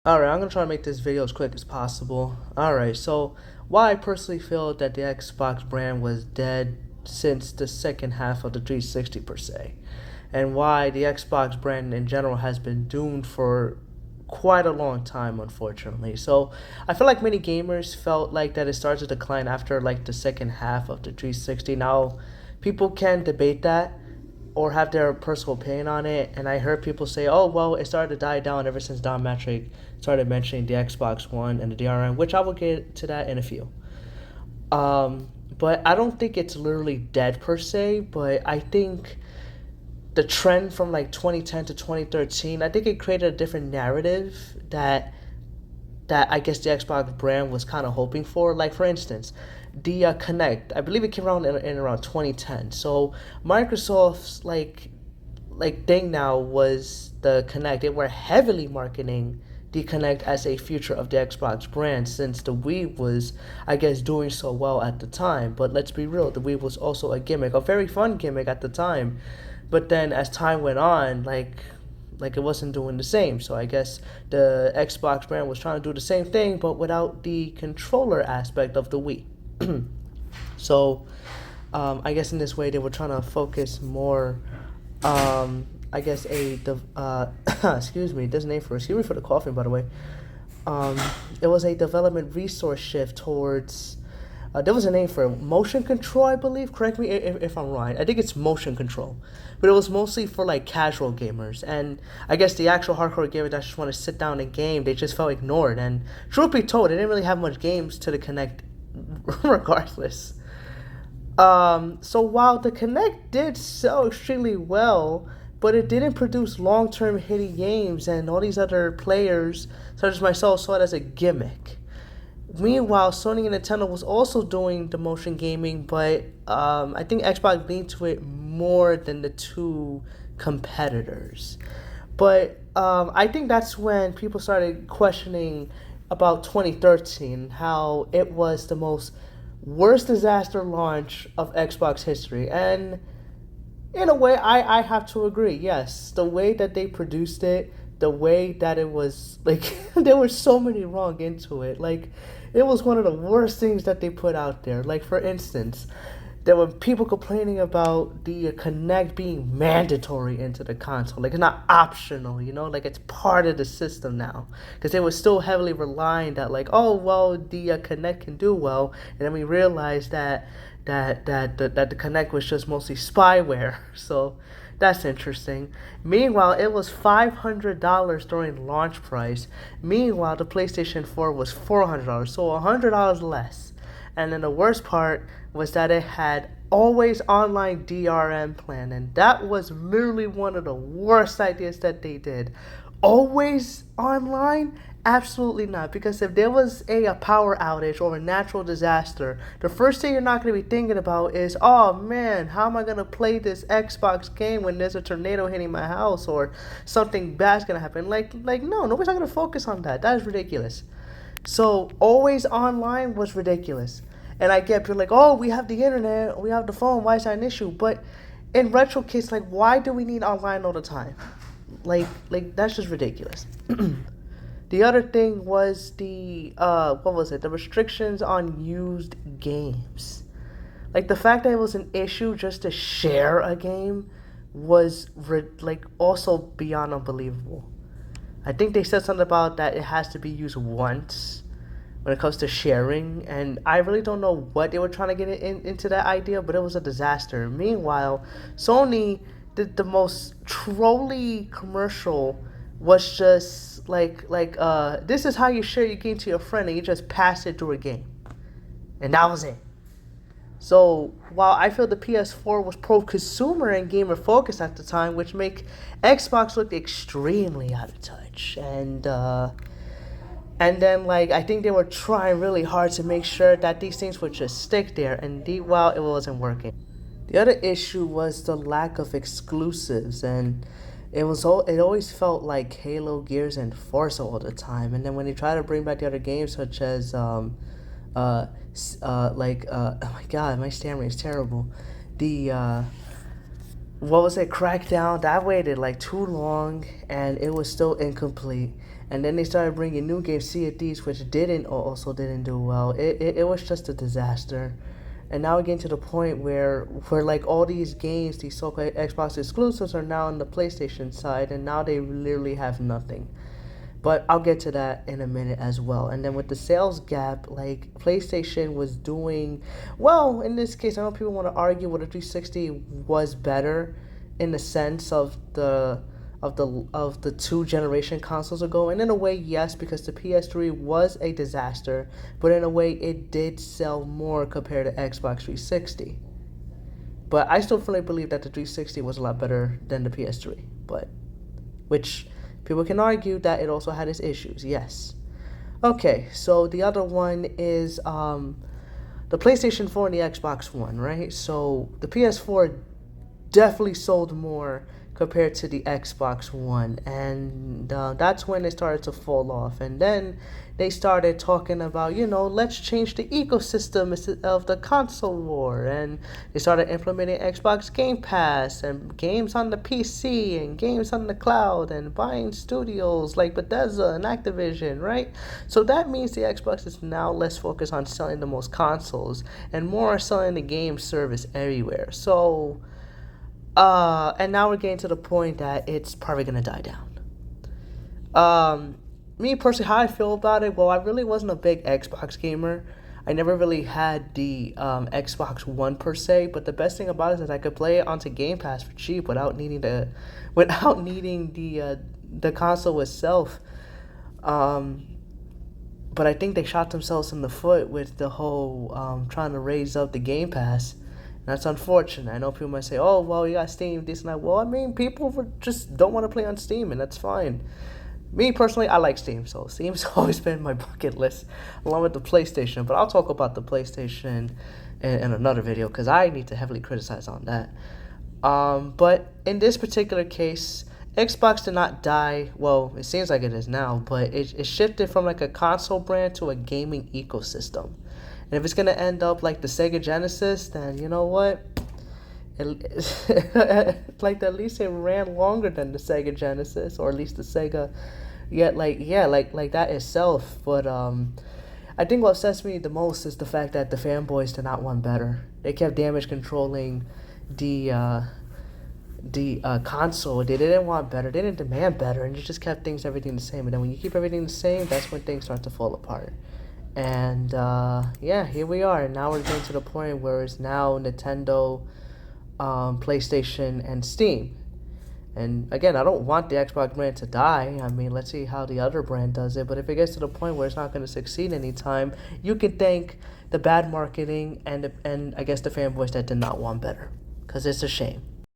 Alright, I'm gonna try to make this video as quick as possible. Alright, so why I personally feel that the Xbox brand was dead since the second half of the 360 per se, and why the Xbox brand in general has been doomed for quite a long time, unfortunately. So I feel like many gamers felt like that it started to decline after like the second half of the 360. Now, people can debate that or have their personal opinion on it. And I heard people say, "Oh, well, it started to die down ever since Don Matrick started mentioning the Xbox One and the DRM," which I will get to that in a few. But I don't think it's literally dead per se. But I think the trend from like 2010 to 2013, I think it created a different narrative that I guess the Xbox brand was kind of hoping for. Like for instance, the Connect, I believe it came around in around 2010. So Microsoft's like thing now was the Connect. They were heavily marketing the Connect as a future of the Xbox brand since the Wii was, I guess, doing so well at the time. But let's be real, the Wii was also a gimmick, a very fun gimmick at the time. But then as time went on, like it wasn't doing the same. So I guess the Xbox brand was trying to do the same thing, but without the controller aspect of the Wii. So I guess in this way they were trying to focus more. I guess excuse me, there's a name for it. Excuse me for the coughing, by the way. Um, it was a development resource shift towards. There was a name for it, motion control, I believe. Correct me if I'm wrong. I think it's motion control, but it was mostly for like casual gamers, and I guess the actual hardcore gamers that just want to sit down and game, they just felt ignored. And truth be told, they didn't really have much games to the Connect, regardless. So while the Connect did sell extremely well, but it didn't produce long-term hitting games, and all these other players, such as myself, saw it as a gimmick. Meanwhile, Sony and Nintendo was also doing the motion gaming, but I think Xbox leaned to it more than the two competitors. But I think that's when people started questioning about 2013, how it was the most worst disaster launch of Xbox history. And in a way, I have to agree. Yes, the way that they produced it, the way that it was like, there were so many wrong into it. Like, it was one of the worst things that they put out there. Like, for instance, there were people complaining about the Connect being mandatory into the console. Like, it's not optional, like it's part of the system now. Because they were still heavily relying that, like, oh, well, the Connect can do well. And then we realized that the Connect was just mostly spyware. So that's interesting. Meanwhile, it was $500 during launch price. Meanwhile, the PlayStation 4 was $400, so $100 less. And then the worst part was that it had always online DRM plan, and that was literally one of the worst ideas that they did. Always online? Absolutely not. Because if there was a power outage or a natural disaster, the first thing you're not going to be thinking about is, oh man, how am I going to play this Xbox game when there's a tornado hitting my house or something bad's going to happen? No, nobody's not going to focus on that. That is ridiculous. So always online was ridiculous. And I get people like, oh, we have the internet, we have the phone, why is that an issue? But in retro case, like, why do we need online all the time? Like that's just ridiculous. The other thing was the what was it? The restrictions on used games. Like the fact that it was an issue just to share a game was like also beyond unbelievable. I think they said something about that it has to be used once when it comes to sharing, and I really don't know what they were trying to get into that idea, but it was a disaster. Meanwhile, Sony did the most trolly commercial, was just like this is how you share your game to your friend, and you just pass it through a game, and that was it. So while I feel the PS4 was pro-consumer and gamer-focused at the time, which make Xbox look extremely out of touch, and then like I think they were trying really hard to make sure that these things would just stick there, and while it wasn't working. The other issue was the lack of exclusives, and it always felt like Halo, Gears, and Forza all the time. And then when they try to bring back the other games, such as oh my god, my stammer is terrible. The what was it, Crackdown? That waited like too long, and it was still incomplete. And then they started bringing new games, Sea of Thieves, which also didn't do well. It was just a disaster. And now we're getting to the point where like all these games, these so-called Xbox exclusives, are now on the PlayStation side, and now they literally have nothing. But I'll get to that in a minute as well. And then with the sales gap, like PlayStation was doing well in this case. I know people want to argue whether 360 was better in the sense of the two generation consoles ago. And in a way, yes, because the PS3 was a disaster, but in a way it did sell more compared to Xbox 360. But I still fully believe that the 360 was a lot better than the PS3. But which people can argue that it also had its issues, yes. Okay, so the other one is the PlayStation 4 and the Xbox One, right? So the PS4 definitely sold more compared to the Xbox One, and that's when it started to fall off. And then they started talking about, let's change the ecosystem of the console war, and they started implementing Xbox Game Pass and games on the PC and games on the cloud and buying studios like Bethesda and Activision, right? So that means the Xbox is now less focused on selling the most consoles and more selling the game service everywhere. So and now we're getting to the point that it's probably gonna die down. Me personally, how I feel about it, well, I really wasn't a big Xbox gamer. I never really had the Xbox One per se, but the best thing about it is I could play it onto Game Pass for cheap without needing the console itself. But I think they shot themselves in the foot with the whole trying to raise up the Game Pass. That's unfortunate. I know people might say, "Oh, well, you got Steam, this and that." Well, I mean, people just don't want to play on Steam, and that's fine. Me personally, I like Steam, so Steam's always been my bucket list, along with the PlayStation. But I'll talk about the PlayStation in another video because I need to heavily criticize on that. But in this particular case, Xbox did not die. Well, it seems like it is now, but it shifted from like a console brand to a gaming ecosystem. And if it's going to end up like the Sega Genesis, then you know what? Like at least it ran longer than the Sega Genesis, or at least the Sega. Yet, like that itself. But I think what upsets me the most is the fact that the fanboys did not want better. They kept damage controlling the console. They didn't want better. They didn't demand better, and you just kept everything the same. And then when you keep everything the same, that's when things start to fall apart. And here we are. Now we're getting to the point where it's now Nintendo, PlayStation, and Steam. And again, I don't want the Xbox brand to die. I mean, let's see how the other brand does it. But if it gets to the point where it's not going to succeed anytime, you can thank the bad marketing and I guess the fanboys that did not want better. Because it's a shame.